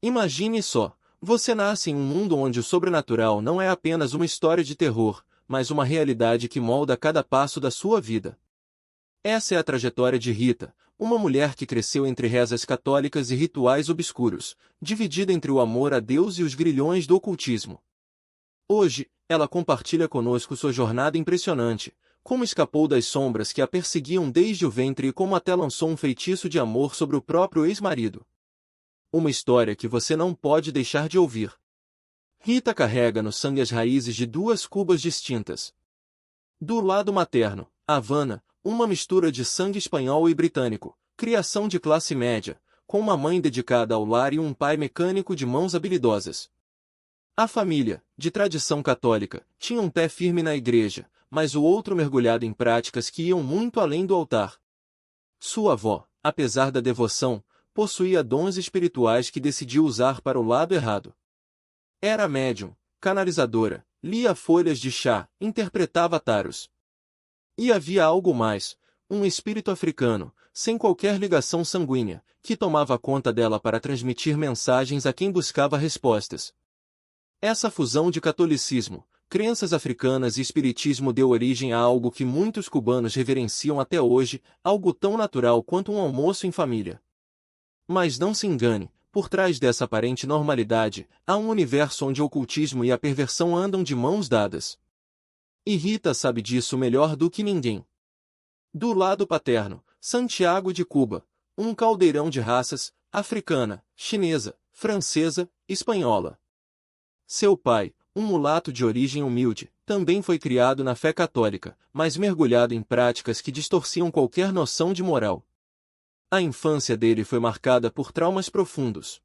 Imagine só, você nasce em um mundo onde o sobrenatural não é apenas uma história de terror, mas uma realidade que molda cada passo da sua vida. Essa é a trajetória de Rita, uma mulher que cresceu entre rezas católicas e rituais obscuros, dividida entre o amor a Deus e os grilhões do ocultismo. Hoje, ela compartilha conosco sua jornada impressionante, como escapou das sombras que a perseguiam desde o ventre e como até lançou um feitiço de amor sobre o próprio ex-marido. Uma história que você não pode deixar de ouvir. Rita carrega no sangue as raízes de duas Cubas distintas. Do lado materno, Havana, uma mistura de sangue espanhol e britânico, criação de classe média, com uma mãe dedicada ao lar e um pai mecânico de mãos habilidosas. A família, de tradição católica, tinha um pé firme na igreja, mas o outro mergulhado em práticas que iam muito além do altar. Sua avó, apesar da devoção, possuía dons espirituais que decidiu usar para o lado errado. Era médium, canalizadora, lia folhas de chá, interpretava taros. E havia algo mais, um espírito africano, sem qualquer ligação sanguínea, que tomava conta dela para transmitir mensagens a quem buscava respostas. Essa fusão de catolicismo, crenças africanas e espiritismo deu origem a algo que muitos cubanos reverenciam até hoje, algo tão natural quanto um almoço em família. Mas não se engane, por trás dessa aparente normalidade, há um universo onde o ocultismo e a perversão andam de mãos dadas. E Rita sabe disso melhor do que ninguém. Do lado paterno, Santiago de Cuba, um caldeirão de raças, africana, chinesa, francesa, espanhola. Seu pai, um mulato de origem humilde, também foi criado na fé católica, mas mergulhado em práticas que distorciam qualquer noção de moral. A infância dele foi marcada por traumas profundos.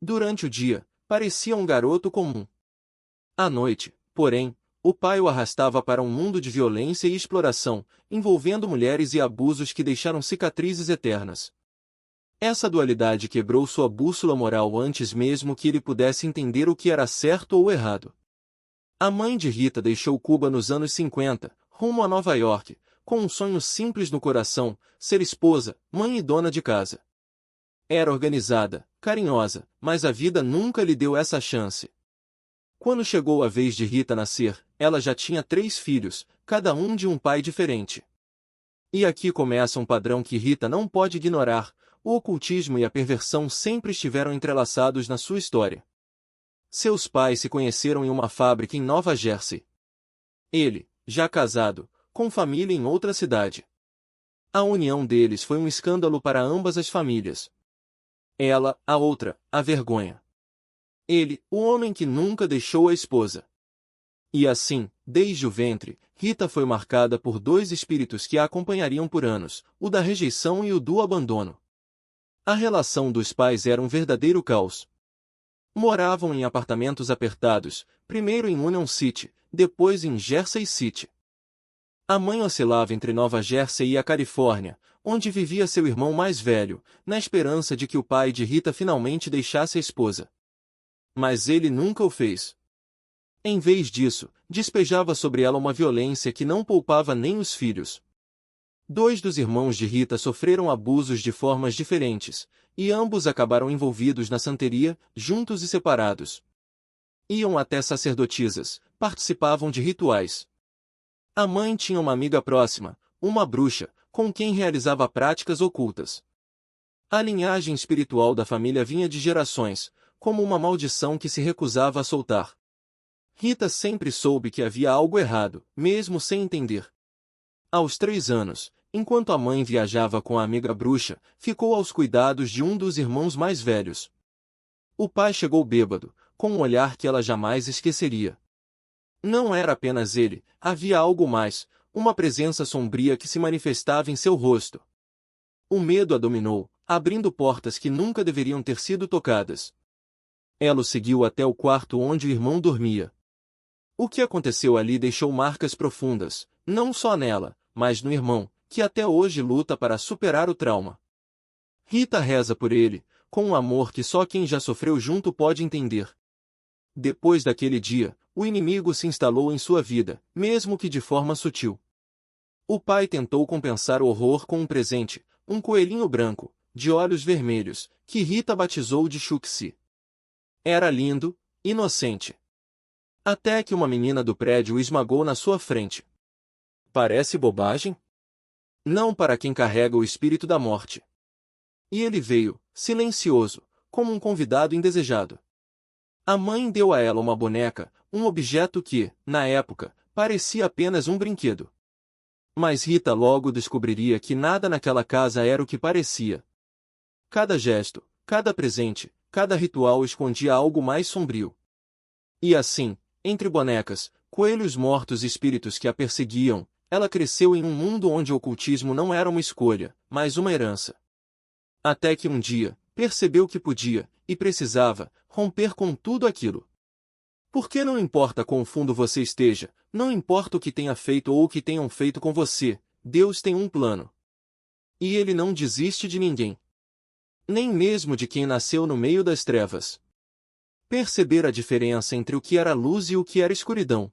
Durante o dia, parecia um garoto comum. À noite, porém, o pai o arrastava para um mundo de violência e exploração, envolvendo mulheres e abusos que deixaram cicatrizes eternas. Essa dualidade quebrou sua bússola moral antes mesmo que ele pudesse entender o que era certo ou errado. A mãe de Rita deixou Cuba nos anos 50, rumo a Nova York, com um sonho simples no coração, ser esposa, mãe e dona de casa. Era organizada, carinhosa, mas a vida nunca lhe deu essa chance. Quando chegou a vez de Rita nascer, ela já tinha 3 filhos, cada um de um pai diferente. E aqui começa um padrão que Rita não pode ignorar: o ocultismo e a perversão sempre estiveram entrelaçados na sua história. Seus pais se conheceram em uma fábrica em Nova Jersey. Ele, já casado, com família em outra cidade. A união deles foi um escândalo para ambas as famílias. Ela, a outra, a vergonha. Ele, o homem que nunca deixou a esposa. E assim, desde o ventre, Rita foi marcada por 2 espíritos que a acompanhariam por anos, o da rejeição e o do abandono. A relação dos pais era um verdadeiro caos. Moravam em apartamentos apertados, primeiro em Union City, depois em Jersey City. A mãe oscilava entre Nova Jersey e a Califórnia, onde vivia seu irmão mais velho, na esperança de que o pai de Rita finalmente deixasse a esposa. Mas ele nunca o fez. Em vez disso, despejava sobre ela uma violência que não poupava nem os filhos. 2 dos irmãos de Rita sofreram abusos de formas diferentes, e ambos acabaram envolvidos na santeria, juntos e separados. Iam até sacerdotisas, participavam de rituais. A mãe tinha uma amiga próxima, uma bruxa, com quem realizava práticas ocultas. A linhagem espiritual da família vinha de gerações, como uma maldição que se recusava a soltar. Rita sempre soube que havia algo errado, mesmo sem entender. Aos 3 anos, enquanto a mãe viajava com a amiga bruxa, ficou aos cuidados de um dos irmãos mais velhos. O pai chegou bêbado, com um olhar que ela jamais esqueceria. Não era apenas ele, havia algo mais, uma presença sombria que se manifestava em seu rosto. O medo a dominou, abrindo portas que nunca deveriam ter sido tocadas. Ela o seguiu até o quarto onde o irmão dormia. O que aconteceu ali deixou marcas profundas, não só nela, mas no irmão, que até hoje luta para superar o trauma. Rita reza por ele, com um amor que só quem já sofreu junto pode entender. Depois daquele dia, o inimigo se instalou em sua vida, mesmo que de forma sutil. O pai tentou compensar o horror com um presente, um coelhinho branco, de olhos vermelhos, que Rita batizou de Chuxi. Era lindo, inocente. Até que uma menina do prédio o esmagou na sua frente. Parece bobagem? Não para quem carrega o espírito da morte. E ele veio, silencioso, como um convidado indesejado. A mãe deu a ela uma boneca, um objeto que, na época, parecia apenas um brinquedo. Mas Rita logo descobriria que nada naquela casa era o que parecia. Cada gesto, cada presente, cada ritual escondia algo mais sombrio. E assim, entre bonecas, coelhos mortos e espíritos que a perseguiam, ela cresceu em um mundo onde o ocultismo não era uma escolha, mas uma herança. Até que um dia, percebeu que podia, e precisava, romper com tudo aquilo. Porque não importa quão fundo você esteja, não importa o que tenha feito ou o que tenham feito com você, Deus tem um plano. E Ele não desiste de ninguém. Nem mesmo de quem nasceu no meio das trevas. Perceber a diferença entre o que era luz e o que era escuridão.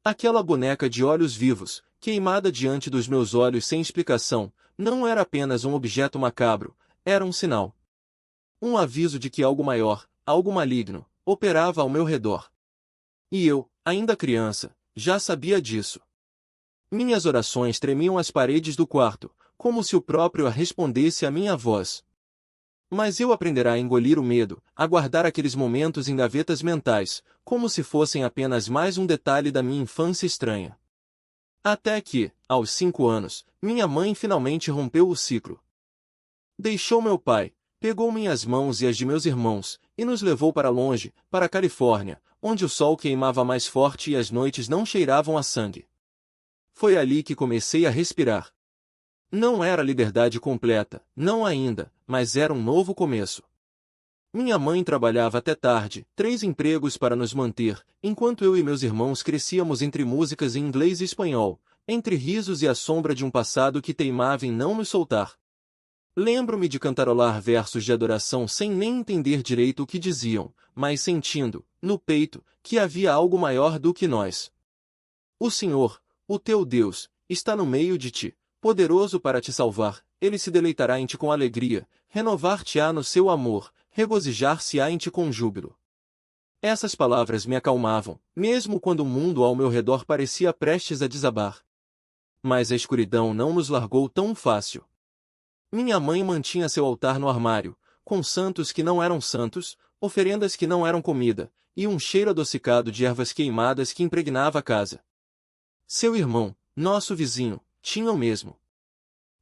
Aquela boneca de olhos vivos, queimada diante dos meus olhos sem explicação, não era apenas um objeto macabro, era um sinal. Um aviso de que algo maior, algo maligno, operava ao meu redor. E eu, ainda criança, já sabia disso. Minhas orações tremiam as paredes do quarto, como se o próprio a respondesse à minha voz. Mas eu aprenderá a engolir o medo, a guardar aqueles momentos em gavetas mentais, como se fossem apenas mais um detalhe da minha infância estranha. Até que, aos 5 anos, minha mãe finalmente rompeu o ciclo. Deixou meu pai, pegou minhas mãos e as de meus irmãos, e nos levou para longe, para a Califórnia, onde o sol queimava mais forte e as noites não cheiravam a sangue. Foi ali que comecei a respirar. Não era liberdade completa, não ainda, mas era um novo começo. Minha mãe trabalhava até tarde, 3 empregos para nos manter, enquanto eu e meus irmãos crescíamos entre músicas em inglês e espanhol, entre risos e a sombra de um passado que teimava em não nos soltar. Lembro-me de cantarolar versos de adoração sem nem entender direito o que diziam, mas sentindo, no peito, que havia algo maior do que nós. O Senhor, o teu Deus, está no meio de ti, poderoso para te salvar, Ele se deleitará em ti com alegria, renovar-te-á no seu amor, regozijar-se-á em ti com júbilo. Essas palavras me acalmavam, mesmo quando o mundo ao meu redor parecia prestes a desabar. Mas a escuridão não nos largou tão fácil. Minha mãe mantinha seu altar no armário, com santos que não eram santos, oferendas que não eram comida, e um cheiro adocicado de ervas queimadas que impregnava a casa. Seu irmão, nosso vizinho, tinha o mesmo.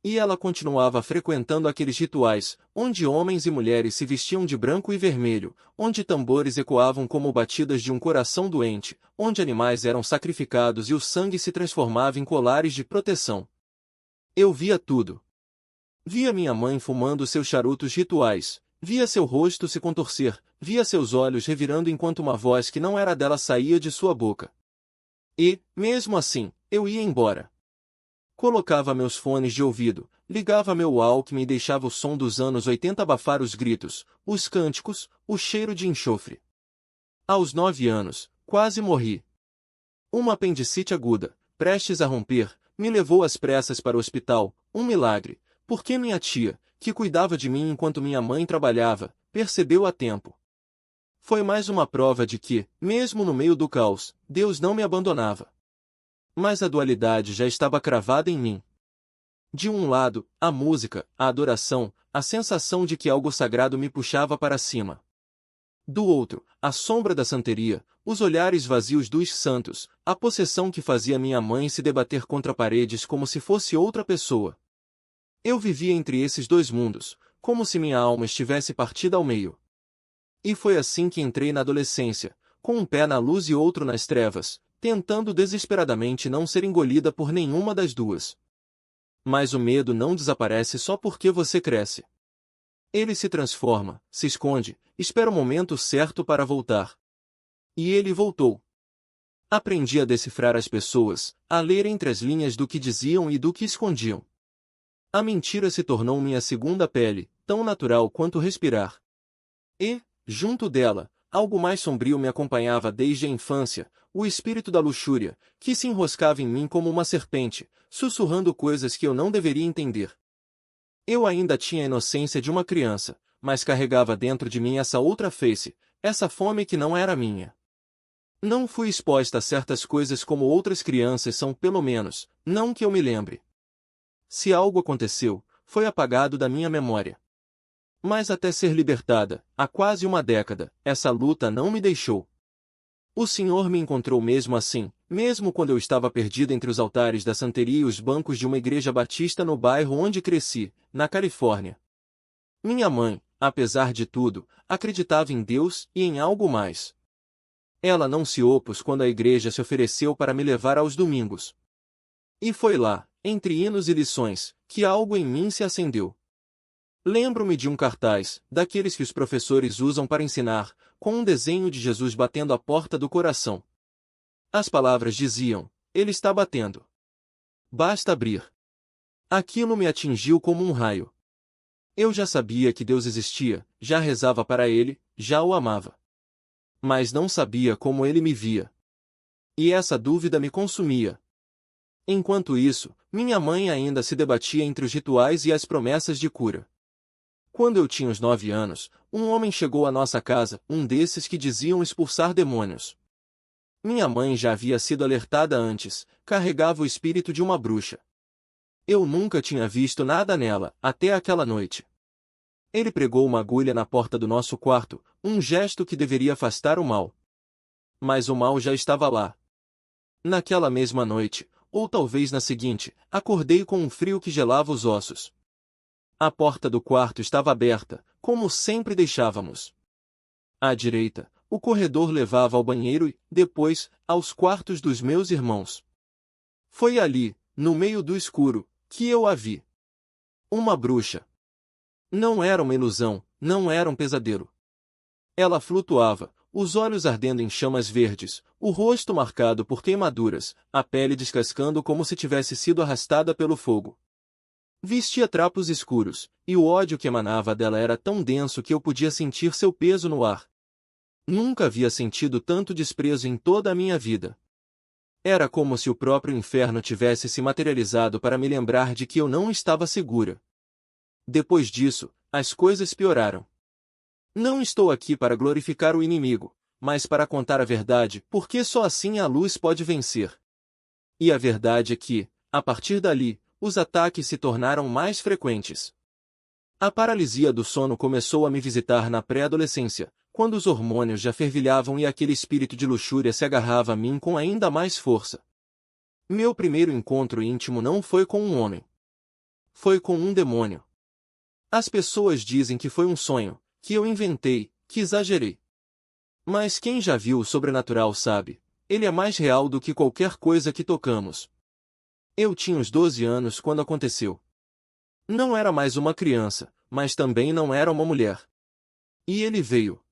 E ela continuava frequentando aqueles rituais, onde homens e mulheres se vestiam de branco e vermelho, onde tambores ecoavam como batidas de um coração doente, onde animais eram sacrificados e o sangue se transformava em colares de proteção. Eu via tudo. Via minha mãe fumando seus charutos rituais, via seu rosto se contorcer, via seus olhos revirando enquanto uma voz que não era dela saía de sua boca. E, mesmo assim, eu ia embora. Colocava meus fones de ouvido, ligava meu Walkman e deixava o som dos anos 80 abafar os gritos, os cânticos, o cheiro de enxofre. Aos 9 anos, quase morri. Uma apendicite aguda, prestes a romper, me levou às pressas para o hospital, um milagre, porque minha tia, que cuidava de mim enquanto minha mãe trabalhava, percebeu a tempo. Foi mais uma prova de que, mesmo no meio do caos, Deus não me abandonava. Mas a dualidade já estava cravada em mim. De um lado, a música, a adoração, a sensação de que algo sagrado me puxava para cima. Do outro, a sombra da santeria, os olhares vazios dos santos, a possessão que fazia minha mãe se debater contra paredes como se fosse outra pessoa. Eu vivia entre esses dois mundos, como se minha alma estivesse partida ao meio. E foi assim que entrei na adolescência, com um pé na luz e outro nas trevas, tentando desesperadamente não ser engolida por nenhuma das duas. Mas o medo não desaparece só porque você cresce. Ele se transforma, se esconde, espera o momento certo para voltar. E ele voltou. Aprendi a decifrar as pessoas, a ler entre as linhas do que diziam e do que escondiam. A mentira se tornou minha segunda pele, tão natural quanto respirar. E, junto dela, algo mais sombrio me acompanhava desde a infância, o espírito da luxúria, que se enroscava em mim como uma serpente, sussurrando coisas que eu não deveria entender. Eu ainda tinha a inocência de uma criança, mas carregava dentro de mim essa outra face, essa fome que não era minha. Não fui exposta a certas coisas como outras crianças são, pelo menos, não que eu me lembre. Se algo aconteceu, foi apagado da minha memória. Mas até ser libertada, há quase uma década, essa luta não me deixou. O Senhor me encontrou mesmo assim, mesmo quando eu estava perdida entre os altares da santeria e os bancos de uma igreja batista no bairro onde cresci, na Califórnia. Minha mãe, apesar de tudo, acreditava em Deus e em algo mais. Ela não se opôs quando a igreja se ofereceu para me levar aos domingos. E foi lá, entre hinos e lições, que algo em mim se acendeu. Lembro-me de um cartaz, daqueles que os professores usam para ensinar, com um desenho de Jesus batendo a porta do coração. As palavras diziam: Ele está batendo. Basta abrir. Aquilo me atingiu como um raio. Eu já sabia que Deus existia, já rezava para Ele, já o amava. Mas não sabia como Ele me via. E essa dúvida me consumia. Enquanto isso, minha mãe ainda se debatia entre os rituais e as promessas de cura. Quando eu tinha uns 9 anos, um homem chegou à nossa casa, um desses que diziam expulsar demônios. Minha mãe já havia sido alertada antes, carregava o espírito de uma bruxa. Eu nunca tinha visto nada nela, até aquela noite. Ele pregou uma agulha na porta do nosso quarto, um gesto que deveria afastar o mal. Mas o mal já estava lá. Naquela mesma noite, ou talvez na seguinte, acordei com um frio que gelava os ossos. A porta do quarto estava aberta, como sempre deixávamos. À direita, o corredor levava ao banheiro e, depois, aos quartos dos meus irmãos. Foi ali, no meio do escuro, que eu a vi. Uma bruxa. Não era uma ilusão, não era um pesadelo. Ela flutuava, os olhos ardendo em chamas verdes, o rosto marcado por queimaduras, a pele descascando como se tivesse sido arrastada pelo fogo. Vestia trapos escuros, e o ódio que emanava dela era tão denso que eu podia sentir seu peso no ar. Nunca havia sentido tanto desprezo em toda a minha vida. Era como se o próprio inferno tivesse se materializado para me lembrar de que eu não estava segura. Depois disso, as coisas pioraram. Não estou aqui para glorificar o inimigo, mas para contar a verdade, porque só assim a luz pode vencer. E a verdade é que, a partir dali, os ataques se tornaram mais frequentes. A paralisia do sono começou a me visitar na pré-adolescência, quando os hormônios já fervilhavam e aquele espírito de luxúria se agarrava a mim com ainda mais força. Meu primeiro encontro íntimo não foi com um homem. Foi com um demônio. As pessoas dizem que foi um sonho, que eu inventei, que exagerei. Mas quem já viu o sobrenatural sabe, ele é mais real do que qualquer coisa que tocamos. Eu tinha uns 12 anos quando aconteceu. Não era mais uma criança, mas também não era uma mulher. E ele veio.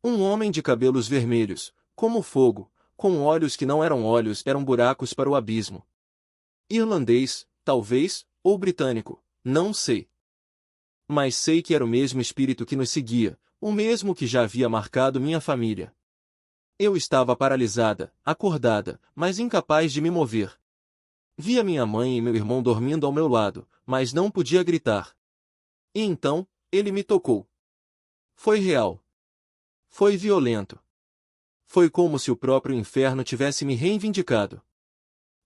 Um homem de cabelos vermelhos, como fogo, com olhos que não eram olhos, eram buracos para o abismo. Irlandês, talvez, ou britânico, não sei. Mas sei que era o mesmo espírito que nos seguia, o mesmo que já havia marcado minha família. Eu estava paralisada, acordada, mas incapaz de me mover. Via minha mãe e meu irmão dormindo ao meu lado, mas não podia gritar. E então, ele me tocou. Foi real. Foi violento. Foi como se o próprio inferno tivesse me reivindicado.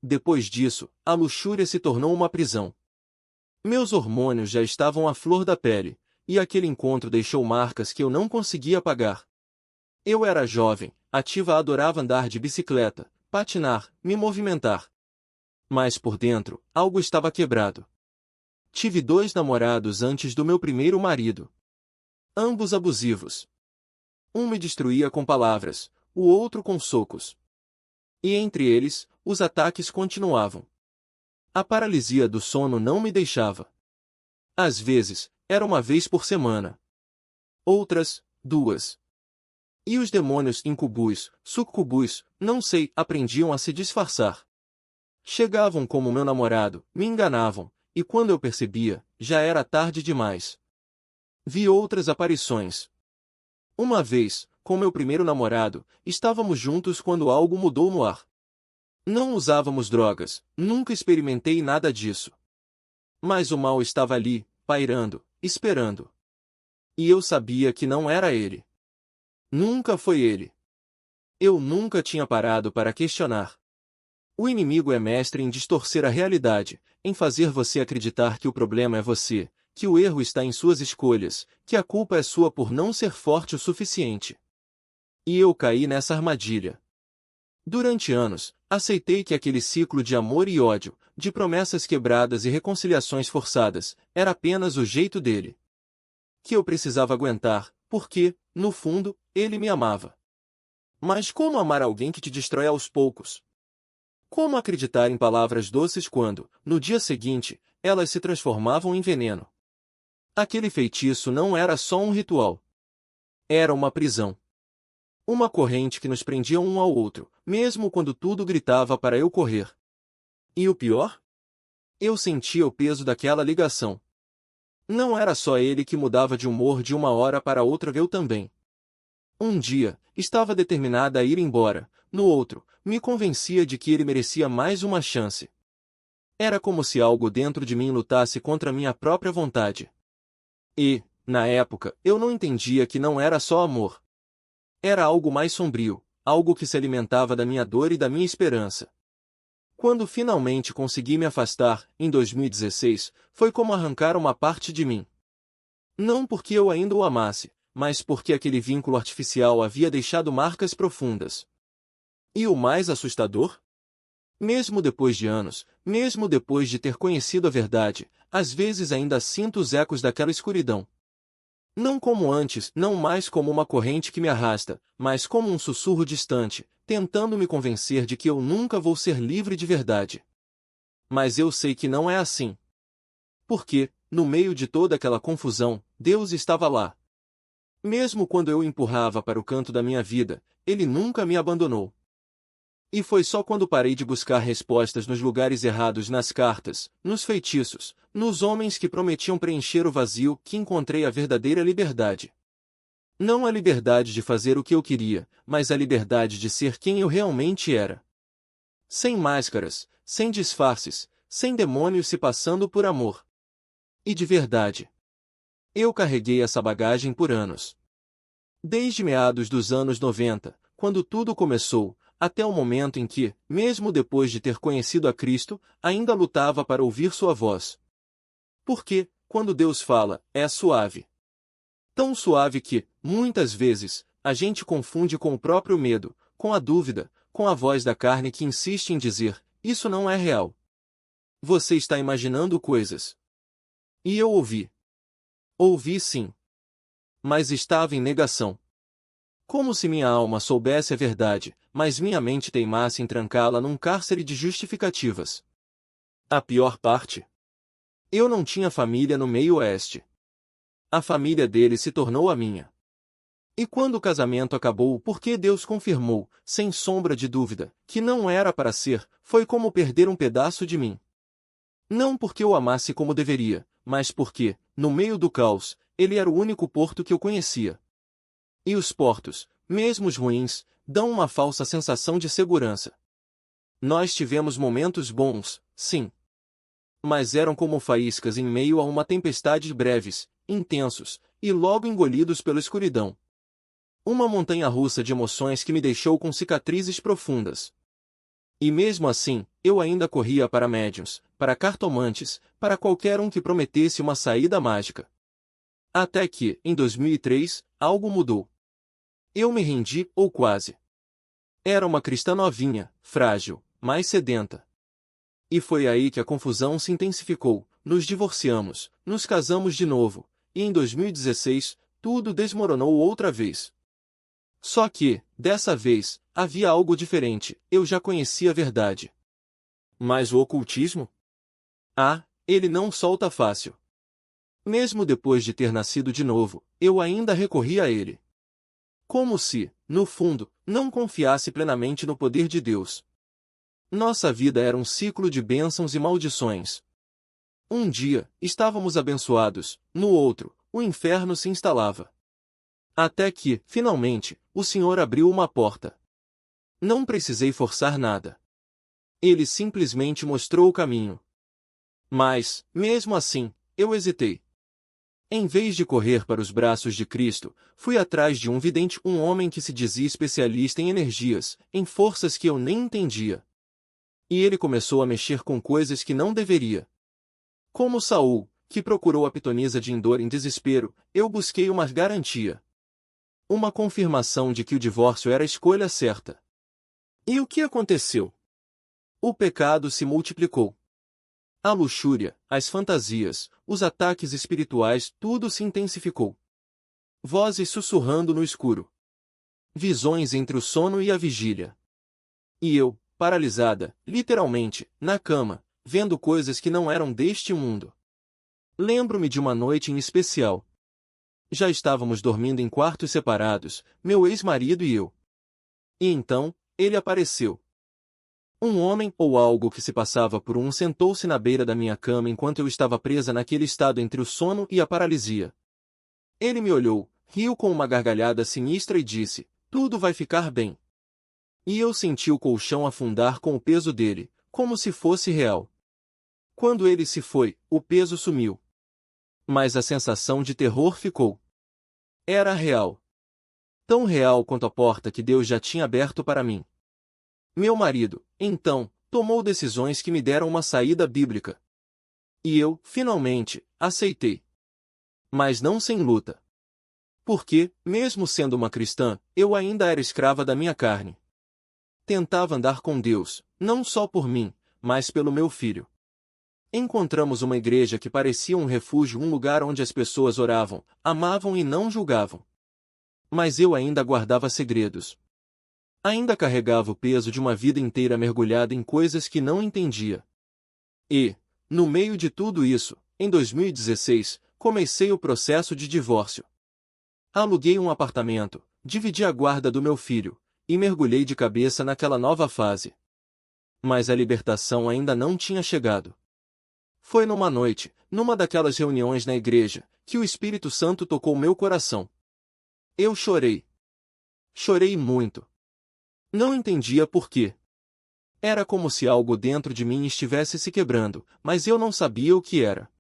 Depois disso, a luxúria se tornou uma prisão. Meus hormônios já estavam à flor da pele, e aquele encontro deixou marcas que eu não conseguia apagar. Eu era jovem, ativa, adorava andar de bicicleta, patinar, me movimentar. Mas por dentro, algo estava quebrado. Tive 2 namorados antes do meu primeiro marido. Ambos abusivos. Um me destruía com palavras, o outro com socos. E entre eles, os ataques continuavam. A paralisia do sono não me deixava. Às vezes, era uma vez por semana. Outras, 2. E os demônios incubus, sucubus, não sei, aprendiam a se disfarçar. Chegavam como meu namorado, me enganavam, e quando eu percebia, já era tarde demais. Vi outras aparições. Uma vez, com meu primeiro namorado, estávamos juntos quando algo mudou no ar. Não usávamos drogas, nunca experimentei nada disso. Mas o mal estava ali, pairando, esperando. E eu sabia que não era ele. Nunca foi ele. Eu nunca tinha parado para questionar. O inimigo é mestre em distorcer a realidade, em fazer você acreditar que o problema é você, que o erro está em suas escolhas, que a culpa é sua por não ser forte o suficiente. E eu caí nessa armadilha. Durante anos, aceitei que aquele ciclo de amor e ódio, de promessas quebradas e reconciliações forçadas, era apenas o jeito dele. Que eu precisava aguentar, porque, no fundo, ele me amava. Mas como amar alguém que te destrói aos poucos? Como acreditar em palavras doces quando, no dia seguinte, elas se transformavam em veneno? Aquele feitiço não era só um ritual. Era uma prisão. Uma corrente que nos prendia um ao outro, mesmo quando tudo gritava para eu correr. E o pior? Eu sentia o peso daquela ligação. Não era só ele que mudava de humor de uma hora para outra, eu também. Um dia, estava determinada a ir embora, no outro, me convencia de que ele merecia mais uma chance. Era como se algo dentro de mim lutasse contra minha própria vontade. E, na época, eu não entendia que não era só amor. Era algo mais sombrio, algo que se alimentava da minha dor e da minha esperança. Quando finalmente consegui me afastar, em 2016, foi como arrancar uma parte de mim. Não porque eu ainda o amasse, mas porque aquele vínculo artificial havia deixado marcas profundas. E o mais assustador? Mesmo depois de anos, mesmo depois de ter conhecido a verdade, às vezes ainda sinto os ecos daquela escuridão. Não como antes, não mais como uma corrente que me arrasta, mas como um sussurro distante, tentando me convencer de que eu nunca vou ser livre de verdade. Mas eu sei que não é assim. Porque, no meio de toda aquela confusão, Deus estava lá. Mesmo quando eu o empurrava para o canto da minha vida, Ele nunca me abandonou. E foi só quando parei de buscar respostas nos lugares errados, nas cartas, nos feitiços, nos homens que prometiam preencher o vazio, que encontrei a verdadeira liberdade. Não a liberdade de fazer o que eu queria, mas a liberdade de ser quem eu realmente era. Sem máscaras, sem disfarces, sem demônios se passando por amor. E de verdade. Eu carreguei essa bagagem por anos. Desde meados dos anos 90, quando tudo começou, até o momento em que, mesmo depois de ter conhecido a Cristo, ainda lutava para ouvir sua voz. Porque, quando Deus fala, é suave. Tão suave que, muitas vezes, a gente confunde com o próprio medo, com a dúvida, com a voz da carne que insiste em dizer, isso não é real. Você está imaginando coisas. E eu ouvi. Ouvi sim. Mas estava em negação. Como se minha alma soubesse a verdade, mas minha mente teimasse em trancá-la num cárcere de justificativas. A pior parte? Eu não tinha família no meio-oeste. A família dele se tornou a minha. E quando o casamento acabou, porque Deus confirmou, sem sombra de dúvida, que não era para ser, foi como perder um pedaço de mim. Não porque eu amasse como deveria, mas porque, no meio do caos, ele era o único porto que eu conhecia. E os portos, mesmo os ruins, dão uma falsa sensação de segurança. Nós tivemos momentos bons, sim. Mas eram como faíscas em meio a uma tempestade breves, intensos, e logo engolidos pela escuridão. Uma montanha-russa de emoções que me deixou com cicatrizes profundas. E mesmo assim, eu ainda corria para médiuns, para cartomantes, para qualquer um que prometesse uma saída mágica. Até que, em 2003, algo mudou. Eu me rendi, ou quase. Era uma cristã novinha, frágil, mais sedenta. E foi aí que a confusão se intensificou, nos divorciamos, nos casamos de novo, e em 2016, tudo desmoronou outra vez. Só que, dessa vez, havia algo diferente, eu já conhecia a verdade. Mas o ocultismo? Ah, ele não solta fácil. Mesmo depois de ter nascido de novo, eu ainda recorri a ele. Como se, no fundo, não confiasse plenamente no poder de Deus. Nossa vida era um ciclo de bênçãos e maldições. Um dia, estávamos abençoados, no outro, o inferno se instalava. Até que, finalmente, o Senhor abriu uma porta. Não precisei forçar nada. Ele simplesmente mostrou o caminho. Mas, mesmo assim, eu hesitei. Em vez de correr para os braços de Cristo, fui atrás de um vidente, um homem que se dizia especialista em energias, em forças que eu nem entendia. E ele começou a mexer com coisas que não deveria. Como Saul, que procurou a pitonisa de Endor em desespero, eu busquei uma garantia. Uma confirmação de que o divórcio era a escolha certa. E o que aconteceu? O pecado se multiplicou. A luxúria, as fantasias, os ataques espirituais, tudo se intensificou. Vozes sussurrando no escuro. Visões entre o sono e a vigília. E eu, paralisada, literalmente, na cama, vendo coisas que não eram deste mundo. Lembro-me de uma noite em especial. Já estávamos dormindo em quartos separados, meu ex-marido e eu. E então, ele apareceu. Um homem ou algo que se passava por sentou-se na beira da minha cama enquanto eu estava presa naquele estado entre o sono e a paralisia. Ele me olhou, riu com uma gargalhada sinistra e disse: "Tudo vai ficar bem." E eu senti o colchão afundar com o peso dele, como se fosse real. Quando ele se foi, o peso sumiu. Mas a sensação de terror ficou. Era real. Tão real quanto a porta que Deus já tinha aberto para mim. Meu marido, então, tomou decisões que me deram uma saída bíblica. E eu, finalmente, aceitei. Mas não sem luta. Porque, mesmo sendo uma cristã, eu ainda era escrava da minha carne. Tentava andar com Deus, não só por mim, mas pelo meu filho. Encontramos uma igreja que parecia um refúgio, um lugar onde as pessoas oravam, amavam e não julgavam. Mas eu ainda guardava segredos. Ainda carregava o peso de uma vida inteira mergulhada em coisas que não entendia. E, no meio de tudo isso, em 2016, comecei o processo de divórcio. Aluguei um apartamento, dividi a guarda do meu filho, e mergulhei de cabeça naquela nova fase. Mas a libertação ainda não tinha chegado. Foi numa noite, numa daquelas reuniões na igreja, que o Espírito Santo tocou meu coração. Eu chorei. Chorei muito. Não entendia por quê. Era como se algo dentro de mim estivesse se quebrando, mas eu não sabia o que era.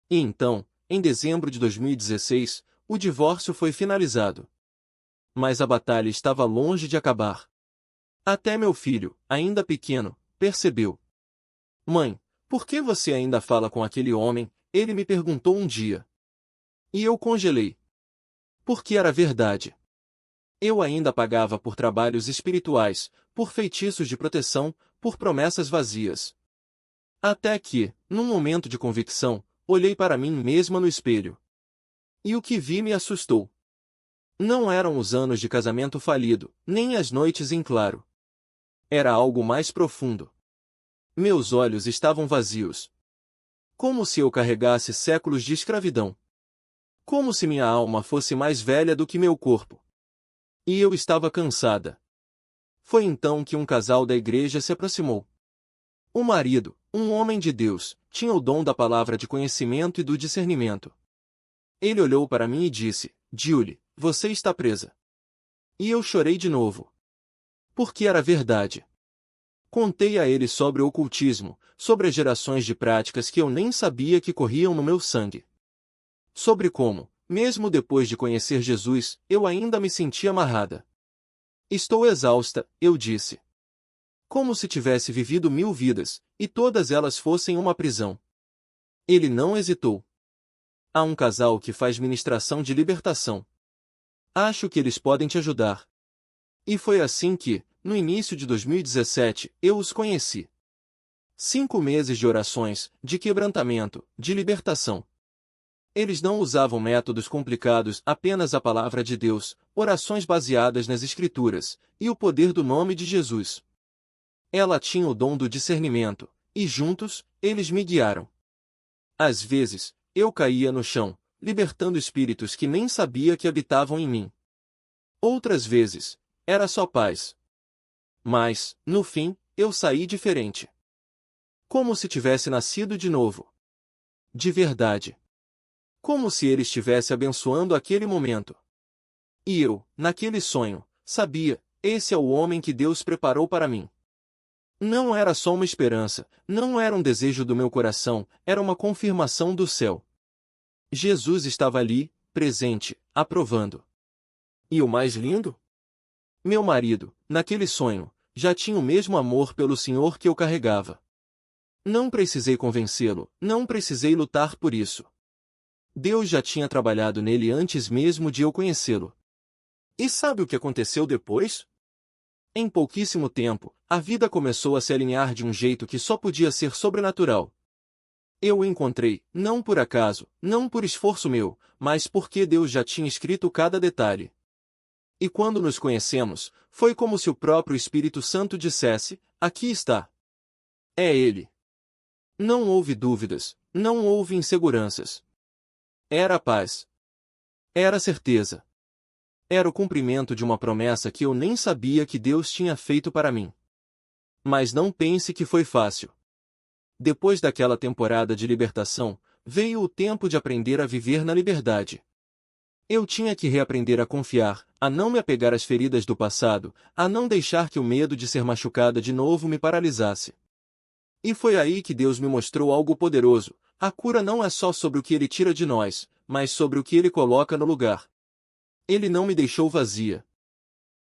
E então, em dezembro de 2016, o divórcio foi finalizado. Mas a batalha estava longe de acabar. Até meu filho, ainda pequeno, percebeu. "Mãe, por que você ainda fala com aquele homem?" ele me perguntou um dia. E eu congelei. Porque era verdade. Eu ainda pagava por trabalhos espirituais, por feitiços de proteção, por promessas vazias. Até que, num momento de convicção, olhei para mim mesma no espelho. E o que vi me assustou. Não eram os anos de casamento falido, nem as noites em claro. Era algo mais profundo. Meus olhos estavam vazios. Como se eu carregasse séculos de escravidão. Como se minha alma fosse mais velha do que meu corpo. E eu estava cansada. Foi então que um casal da igreja se aproximou. O marido, um homem de Deus, tinha o dom da palavra de conhecimento e do discernimento. Ele olhou para mim e disse: "Julie, você está presa." E eu chorei de novo. Porque era verdade. Contei a ele sobre o ocultismo, sobre as gerações de práticas que eu nem sabia que corriam no meu sangue. Sobre como, mesmo depois de conhecer Jesus, eu ainda me sentia amarrada. "Estou exausta", eu disse. Como se tivesse vivido 1000 vidas, e todas elas fossem uma prisão. Ele não hesitou. "Há um casal que faz ministração de libertação. Acho que eles podem te ajudar." E foi assim que, no início de 2017, eu os conheci. 5 meses de orações, de quebrantamento, de libertação. Eles não usavam métodos complicados, apenas a palavra de Deus, orações baseadas nas Escrituras, e o poder do nome de Jesus. Ela tinha o dom do discernimento, e juntos, eles me guiaram. Às vezes, eu caía no chão, libertando espíritos que nem sabia que habitavam em mim. Outras vezes, era só paz. Mas, no fim, eu saí diferente. Como se tivesse nascido de novo. De verdade. Como se ele estivesse abençoando aquele momento. E eu, naquele sonho, sabia, esse é o homem que Deus preparou para mim. Não era só uma esperança, não era um desejo do meu coração, era uma confirmação do céu. Jesus estava ali, presente, aprovando. E o mais lindo? Meu marido, naquele sonho, já tinha o mesmo amor pelo Senhor que eu carregava. Não precisei convencê-lo, não precisei lutar por isso. Deus já tinha trabalhado nele antes mesmo de eu conhecê-lo. E sabe o que aconteceu depois? Em pouquíssimo tempo, a vida começou a se alinhar de um jeito que só podia ser sobrenatural. Eu o encontrei, não por acaso, não por esforço meu, mas porque Deus já tinha escrito cada detalhe. E quando nos conhecemos, foi como se o próprio Espírito Santo dissesse: aqui está. É Ele. Não houve dúvidas, não houve inseguranças. Era a paz. Era a certeza. Era o cumprimento de uma promessa que eu nem sabia que Deus tinha feito para mim. Mas não pense que foi fácil. Depois daquela temporada de libertação, veio o tempo de aprender a viver na liberdade. Eu tinha que reaprender a confiar, a não me apegar às feridas do passado, a não deixar que o medo de ser machucada de novo me paralisasse. E foi aí que Deus me mostrou algo poderoso: a cura não é só sobre o que Ele tira de nós, mas sobre o que Ele coloca no lugar. Ele não me deixou vazia.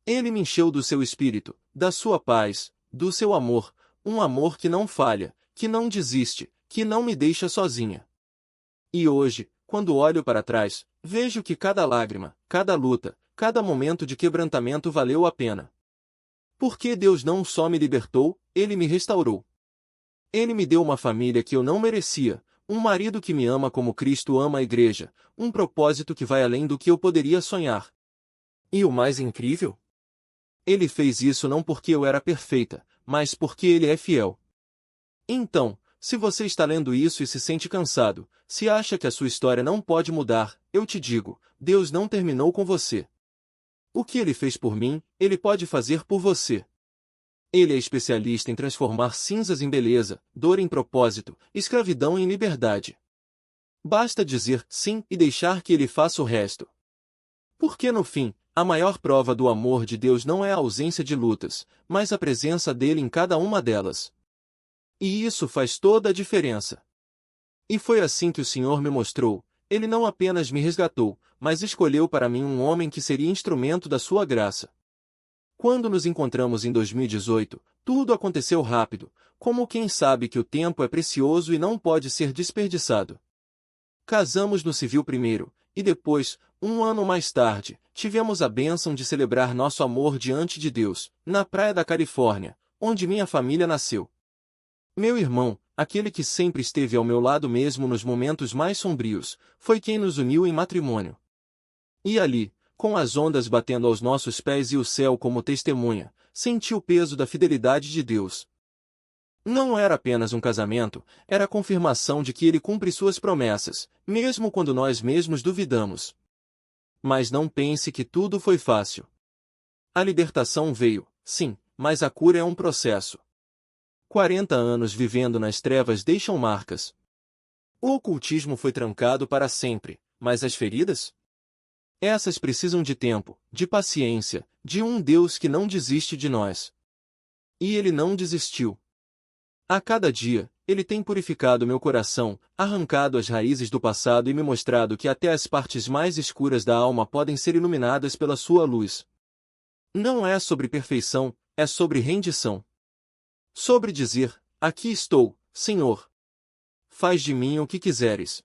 Ele me encheu do seu espírito, da sua paz, do seu amor, um amor que não falha, que não desiste, que não me deixa sozinha. E hoje, quando olho para trás, vejo que cada lágrima, cada luta, cada momento de quebrantamento valeu a pena. Porque Deus não só me libertou, Ele me restaurou. Ele me deu uma família que eu não merecia, um marido que me ama como Cristo ama a igreja, um propósito que vai além do que eu poderia sonhar. E o mais incrível? Ele fez isso não porque eu era perfeita, mas porque Ele é fiel. Então, se você está lendo isso e se sente cansado, se acha que a sua história não pode mudar, eu te digo: Deus não terminou com você. O que Ele fez por mim, Ele pode fazer por você. Ele é especialista em transformar cinzas em beleza, dor em propósito, escravidão em liberdade. Basta dizer sim e deixar que Ele faça o resto. Porque no fim, a maior prova do amor de Deus não é a ausência de lutas, mas a presença dele em cada uma delas. E isso faz toda a diferença. E foi assim que o Senhor me mostrou: Ele não apenas me resgatou, mas escolheu para mim um homem que seria instrumento da sua graça. Quando nos encontramos em 2018, tudo aconteceu rápido, como quem sabe que o tempo é precioso e não pode ser desperdiçado. Casamos no civil primeiro, e depois, um ano mais tarde, tivemos a bênção de celebrar nosso amor diante de Deus, na praia da Califórnia, onde minha família nasceu. Meu irmão, aquele que sempre esteve ao meu lado mesmo nos momentos mais sombrios, foi quem nos uniu em matrimônio. E ali, com as ondas batendo aos nossos pés e o céu como testemunha, senti o peso da fidelidade de Deus. Não era apenas um casamento, era a confirmação de que Ele cumpre suas promessas, mesmo quando nós mesmos duvidamos. Mas não pense que tudo foi fácil. A libertação veio, sim, mas a cura é um processo. 40 anos vivendo nas trevas deixam marcas. O ocultismo foi trancado para sempre, mas as feridas? Essas precisam de tempo, de paciência, de um Deus que não desiste de nós. E Ele não desistiu. A cada dia, Ele tem purificado meu coração, arrancado as raízes do passado e me mostrado que até as partes mais escuras da alma podem ser iluminadas pela sua luz. Não é sobre perfeição, é sobre rendição. Sobre dizer: aqui estou, Senhor. Faz de mim o que quiseres.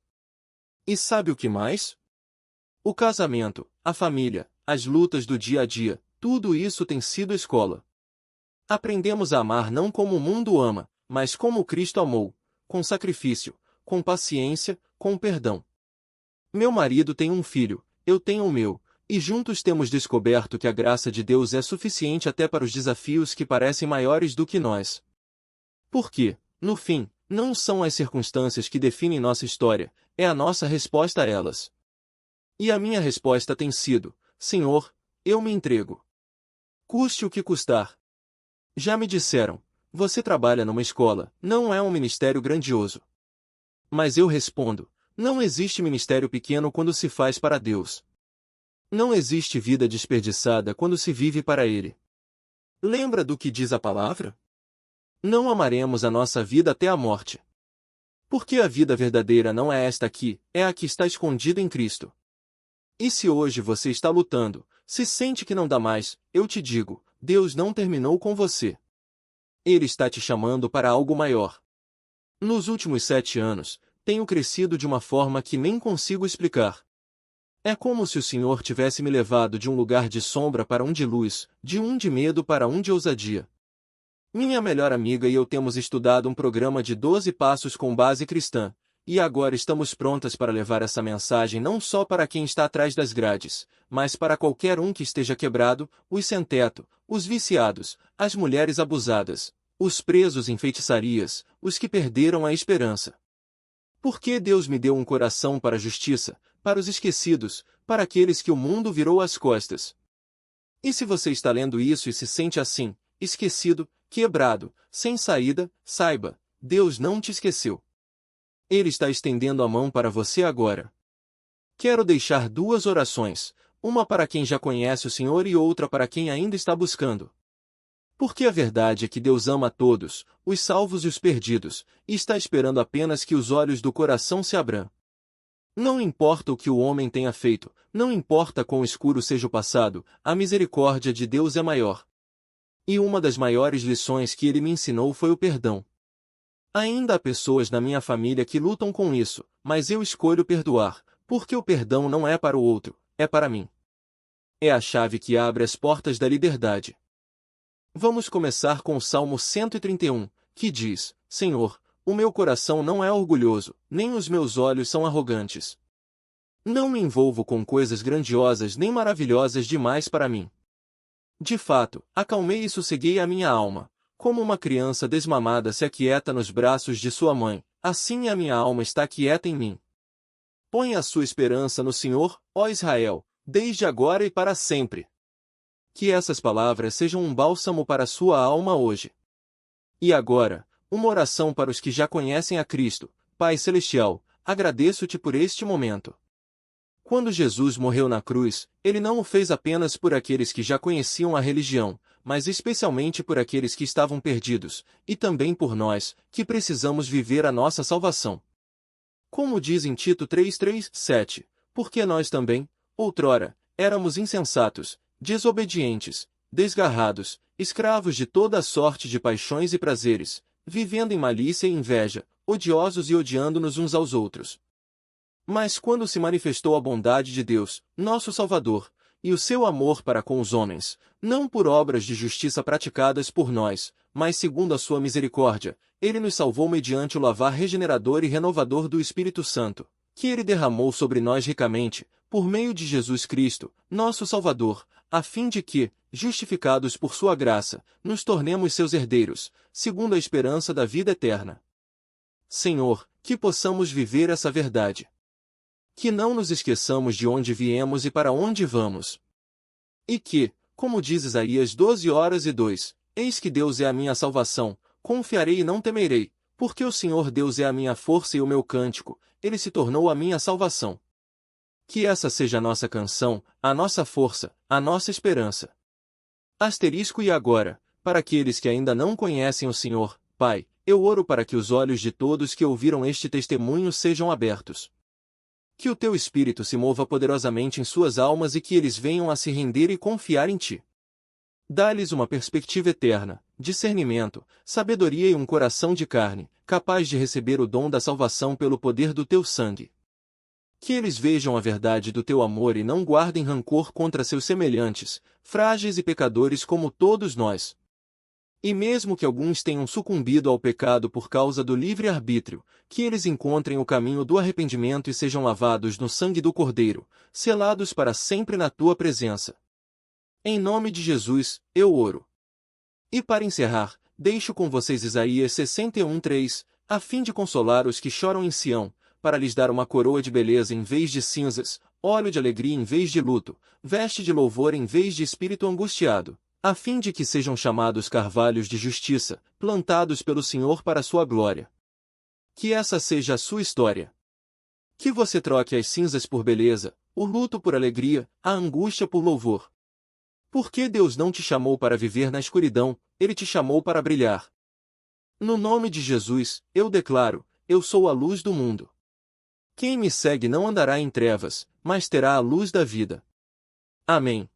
E sabe o que mais? O casamento, a família, as lutas do dia a dia, tudo isso tem sido escola. Aprendemos a amar não como o mundo ama, mas como Cristo amou, com sacrifício, com paciência, com perdão. Meu marido tem um filho, eu tenho o meu, e juntos temos descoberto que a graça de Deus é suficiente até para os desafios que parecem maiores do que nós. Porque, no fim, não são as circunstâncias que definem nossa história, é a nossa resposta a elas. E a minha resposta tem sido: Senhor, eu me entrego. Custe o que custar. Já me disseram: você trabalha numa escola, não é um ministério grandioso. Mas eu respondo: não existe ministério pequeno quando se faz para Deus. Não existe vida desperdiçada quando se vive para Ele. Lembra do que diz a palavra? Não amaremos a nossa vida até a morte. Porque a vida verdadeira não é esta aqui, é a que está escondida em Cristo. E se hoje você está lutando, se sente que não dá mais, eu te digo, Deus não terminou com você. Ele está te chamando para algo maior. Nos últimos 7 anos, tenho crescido de uma forma que nem consigo explicar. É como se o Senhor tivesse me levado de um lugar de sombra para um de luz, de um de medo para um de ousadia. Minha melhor amiga e eu temos estudado um programa de 12 passos com base cristã, e agora estamos prontas para levar essa mensagem não só para quem está atrás das grades, mas para qualquer um que esteja quebrado, os sem-teto, os viciados, as mulheres abusadas, os presos em feitiçarias, os que perderam a esperança. Porque Deus me deu um coração para a justiça, para os esquecidos, para aqueles que o mundo virou as costas. E se você está lendo isso e se sente assim, esquecido, quebrado, sem saída, saiba, Deus não te esqueceu. Ele está estendendo a mão para você agora. Quero deixar 2 orações, uma para quem já conhece o Senhor e outra para quem ainda está buscando. Porque a verdade é que Deus ama a todos, os salvos e os perdidos, e está esperando apenas que os olhos do coração se abram. Não importa o que o homem tenha feito, não importa quão escuro seja o passado, a misericórdia de Deus é maior. E uma das maiores lições que ele me ensinou foi o perdão. Ainda há pessoas na minha família que lutam com isso, mas eu escolho perdoar, porque o perdão não é para o outro, é para mim. É a chave que abre as portas da liberdade. Vamos começar com o Salmo 131, que diz: Senhor, o meu coração não é orgulhoso, nem os meus olhos são arrogantes. Não me envolvo com coisas grandiosas nem maravilhosas demais para mim. De fato, acalmei e sosseguei a minha alma. Como uma criança desmamada se aquieta nos braços de sua mãe, assim a minha alma está quieta em mim. Põe a sua esperança no Senhor, ó Israel, desde agora e para sempre. Que essas palavras sejam um bálsamo para a sua alma hoje. E agora, uma oração para os que já conhecem a Cristo. Pai Celestial, agradeço-te por este momento. Quando Jesus morreu na cruz, ele não o fez apenas por aqueles que já conheciam a religião, mas especialmente por aqueles que estavam perdidos, e também por nós, que precisamos viver a nossa salvação. Como diz em Tito 3:3-7, porque nós também, outrora, éramos insensatos, desobedientes, desgarrados, escravos de toda a sorte de paixões e prazeres, vivendo em malícia e inveja, odiosos e odiando-nos uns aos outros. Mas quando se manifestou a bondade de Deus, nosso Salvador, e o seu amor para com os homens, não por obras de justiça praticadas por nós, mas segundo a sua misericórdia, ele nos salvou mediante o lavar regenerador e renovador do Espírito Santo, que ele derramou sobre nós ricamente, por meio de Jesus Cristo, nosso Salvador, a fim de que, justificados por sua graça, nos tornemos seus herdeiros, segundo a esperança da vida eterna. Senhor, que possamos viver essa verdade. Que não nos esqueçamos de onde viemos e para onde vamos. E que, como diz Isaías 12:2, eis que Deus é a minha salvação, confiarei e não temerei, porque o Senhor Deus é a minha força e o meu cântico, ele se tornou a minha salvação. Que essa seja a nossa canção, a nossa força, a nossa esperança. E agora, para aqueles que ainda não conhecem o Senhor, Pai, eu oro para que os olhos de todos que ouviram este testemunho sejam abertos. Que o teu Espírito se mova poderosamente em suas almas e que eles venham a se render e confiar em ti. Dá-lhes uma perspectiva eterna, discernimento, sabedoria e um coração de carne, capaz de receber o dom da salvação pelo poder do teu sangue. Que eles vejam a verdade do teu amor e não guardem rancor contra seus semelhantes, frágeis e pecadores como todos nós. E mesmo que alguns tenham sucumbido ao pecado por causa do livre-arbítrio, que eles encontrem o caminho do arrependimento e sejam lavados no sangue do Cordeiro, selados para sempre na tua presença. Em nome de Jesus, eu oro. E para encerrar, deixo com vocês Isaías 61:3, a fim de consolar os que choram em Sião, para lhes dar uma coroa de beleza em vez de cinzas, óleo de alegria em vez de luto, veste de louvor em vez de espírito angustiado, a fim de que sejam chamados carvalhos de justiça, plantados pelo Senhor para a sua glória. Que essa seja a sua história. Que você troque as cinzas por beleza, o luto por alegria, a angústia por louvor. Porque Deus não te chamou para viver na escuridão, Ele te chamou para brilhar. No nome de Jesus, eu declaro, Eu sou a luz do mundo. Quem me segue não andará em trevas, mas terá a luz da vida. Amém.